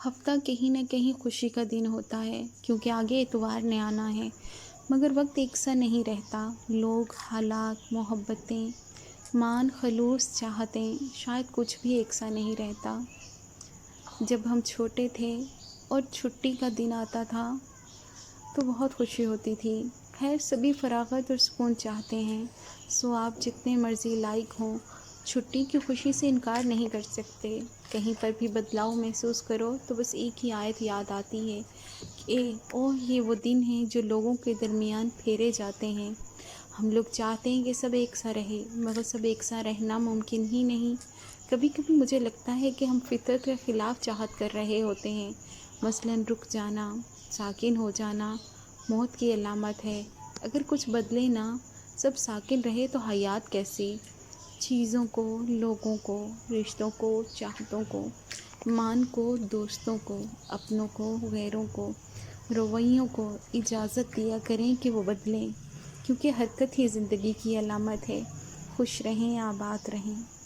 ہفتہ کہیں نہ کہیں خوشی کا دن ہوتا ہے، کیونکہ آگے اتوار نے آنا ہے، مگر وقت ایک سا نہیں رہتا۔ لوگ، حالات، محبتیں، مان، خلوص، چاہتیں، شاید کچھ بھی ایک سا نہیں رہتا۔ جب ہم چھوٹے تھے اور چھٹی کا دن آتا تھا تو بہت خوشی ہوتی تھی۔ خیر سبھی فراغت اور سکون چاہتے ہیں، سو آپ جتنے مرضی لائق ہوں، چھٹی کی خوشی سے انکار نہیں کر سکتے۔ کہیں پر بھی بدلاؤ محسوس کرو تو بس ایک ہی آیت یاد آتی ہے کہ اوہ یہ وہ دن ہیں جو لوگوں کے درمیان پھیرے جاتے ہیں۔ ہم لوگ چاہتے ہیں کہ سب ایک سا رہے، مگر سب ایک سا رہنا ممکن ہی نہیں۔ کبھی کبھی مجھے لگتا ہے کہ ہم فطرت کے خلاف چاہت کر رہے ہوتے ہیں، مثلاً رک جانا، ساکن ہو جانا موت کی علامت ہے۔ اگر کچھ بدلے نہ، سب ساکن رہے تو حیات کیسی؟ چیزوں کو، لوگوں کو، رشتوں کو، چاہتوں کو، مان کو، دوستوں کو، اپنوں کو، غیروں کو، رویوں کو اجازت دیا کریں کہ وہ بدلیں، کیونکہ حرکت ہی زندگی کی علامت ہے۔ خوش رہیں، آباد رہیں۔